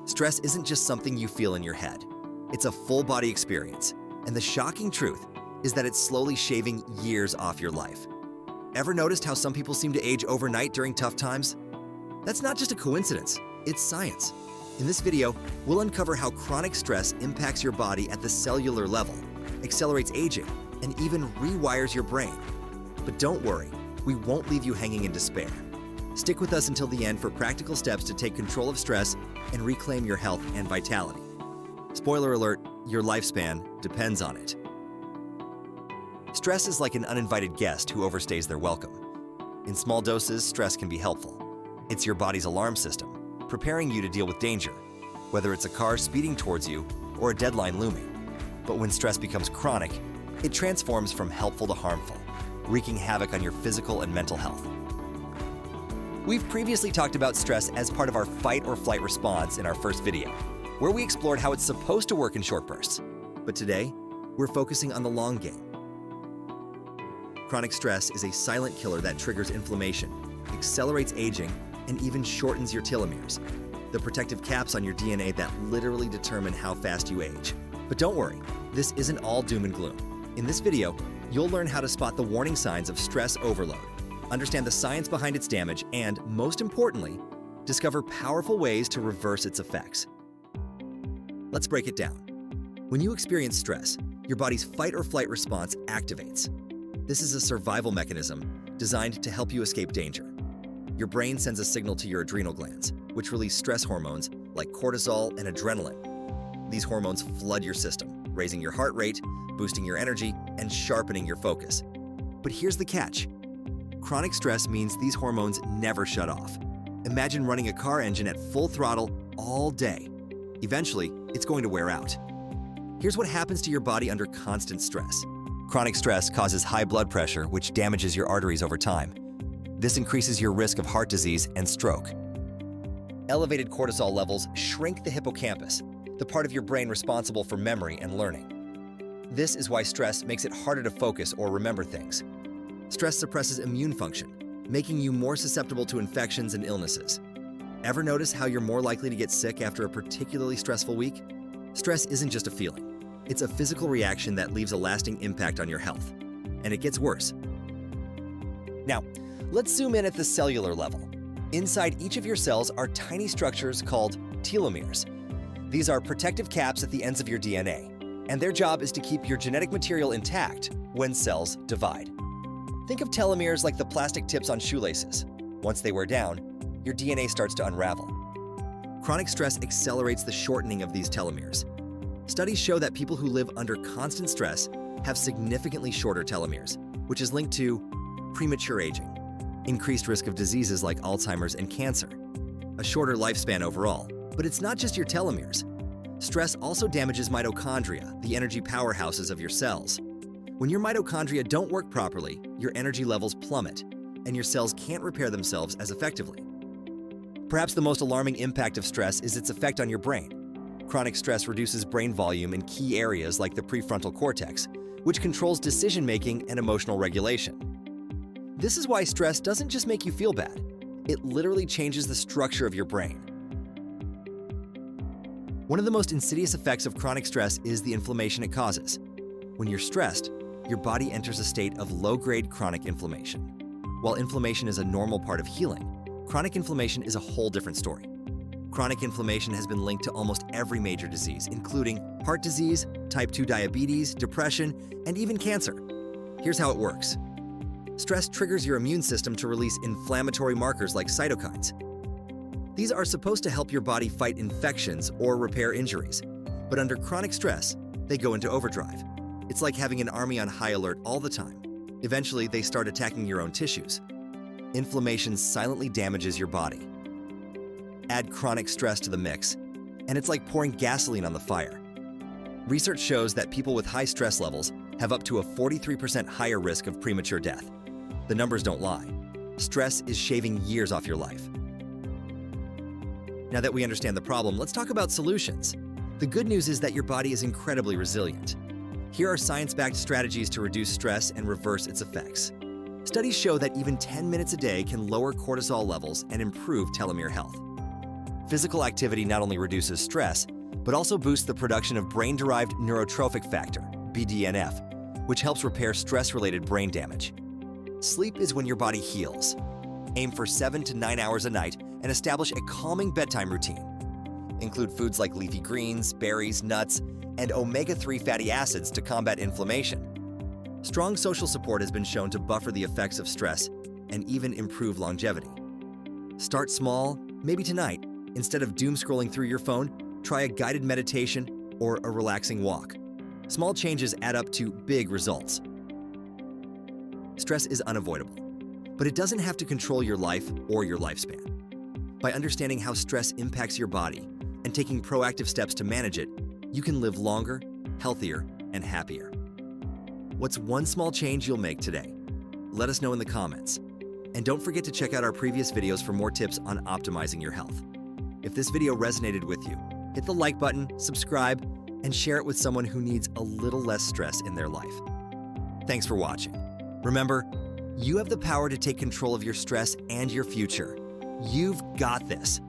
Stress isn't just something you feel in your head. It's a full-body experience, and the shocking truth is that it's slowly shaving years off your life. Ever noticed how some people seem to age overnight during tough times? That's not just a coincidence, it's science. In this video, we'll uncover how chronic stress impacts your body at the cellular level, accelerates aging, and even rewires your brain. But don't worry, we won't leave you hanging in despair. Stick with us until the end for practical steps to take control of stress and reclaim your health and vitality. Spoiler alert, your lifespan depends on it. Stress is like an uninvited guest who overstays their welcome. In small doses, stress can be helpful. It's your body's alarm system, preparing you to deal with danger, whether it's a car speeding towards you or a deadline looming. But when stress becomes chronic, it transforms from helpful to harmful, wreaking havoc on your physical and mental health. We've previously talked about stress as part of our fight or flight response in our first video, where we explored how it's supposed to work in short bursts. But today, we're focusing on the long game. Chronic stress is a silent killer that triggers inflammation, accelerates aging, and even shortens your telomeres, the protective caps on your DNA that literally determine how fast you age. But don't worry, this isn't all doom and gloom. In this video, you'll learn how to spot the warning signs of stress overload, understand the science behind its damage, and, most importantly, discover powerful ways to reverse its effects. Let's break it down. When you experience stress, your body's fight or flight response activates. This is a survival mechanism designed to help you escape danger. Your brain sends a signal to your adrenal glands, which release stress hormones like cortisol and adrenaline. These hormones flood your system, raising your heart rate, boosting your energy, and sharpening your focus. But here's the catch. Chronic stress means these hormones never shut off. Imagine running a car engine at full throttle all day. Eventually, it's going to wear out. Here's what happens to your body under constant stress. Chronic stress causes high blood pressure, which damages your arteries over time. This increases your risk of heart disease and stroke. Elevated cortisol levels shrink the hippocampus, the part of your brain responsible for memory and learning. This is why stress makes it harder to focus or remember things. Stress suppresses immune function, making you more susceptible to infections and illnesses. Ever notice how you're more likely to get sick after a particularly stressful week? Stress isn't just a feeling. It's a physical reaction that leaves a lasting impact on your health. And it gets worse. Now, let's zoom in at the cellular level. Inside each of your cells are tiny structures called telomeres. These are protective caps at the ends of your DNA, and their job is to keep your genetic material intact when cells divide. Think of telomeres like the plastic tips on shoelaces. Once they wear down, your DNA starts to unravel. Chronic stress accelerates the shortening of these telomeres. Studies show that people who live under constant stress have significantly shorter telomeres, which is linked to premature aging, increased risk of diseases like Alzheimer's and cancer, a shorter lifespan overall. But it's not just your telomeres. Stress also damages mitochondria, the energy powerhouses of your cells. When your mitochondria don't work properly, your energy levels plummet, and your cells can't repair themselves as effectively. Perhaps the most alarming impact of stress is its effect on your brain. Chronic stress reduces brain volume in key areas like the prefrontal cortex, which controls decision-making and emotional regulation. This is why stress doesn't just make you feel bad. It literally changes the structure of your brain. One of the most insidious effects of chronic stress is the inflammation it causes. When you're stressed, your body enters a state of low-grade chronic inflammation. While inflammation is a normal part of healing, chronic inflammation is a whole different story. Chronic inflammation has been linked to almost every major disease, including heart disease, type 2 diabetes, depression, and even cancer. Here's how it works. Stress triggers your immune system to release inflammatory markers like cytokines. These are supposed to help your body fight infections or repair injuries, but under chronic stress, they go into overdrive. It's like having an army on high alert all the time. Eventually, they start attacking your own tissues. Inflammation silently damages your body. Add chronic stress to the mix, and it's like pouring gasoline on the fire. Research shows that people with high stress levels have up to a 43% higher risk of premature death. The numbers don't lie. Stress is shaving years off your life. Now that we understand the problem, let's talk about solutions. The good news is that your body is incredibly resilient. Here are science-backed strategies to reduce stress and reverse its effects. Studies show that even 10 minutes a day can lower cortisol levels and improve telomere health. Physical activity not only reduces stress, but also boosts the production of brain-derived neurotrophic factor, BDNF, which helps repair stress-related brain damage. Sleep is when your body heals. Aim for 7 to 9 hours a night and establish a calming bedtime routine. Include foods like leafy greens, berries, nuts, and omega-3 fatty acids to combat inflammation. Strong social support has been shown to buffer the effects of stress and even improve longevity. Start small, maybe tonight. Instead of doom scrolling through your phone, try a guided meditation or a relaxing walk. Small changes add up to big results. Stress is unavoidable, but it doesn't have to control your life or your lifespan. By understanding how stress impacts your body and taking proactive steps to manage it, you can live longer, healthier, and happier. What's one small change you'll make today? Let us know in the comments. And don't forget to check out our previous videos for more tips on optimizing your health. If this video resonated with you, hit the like button, subscribe, and share it with someone who needs a little less stress in their life. Thanks for watching. Remember, you have the power to take control of your stress and your future. You've got this.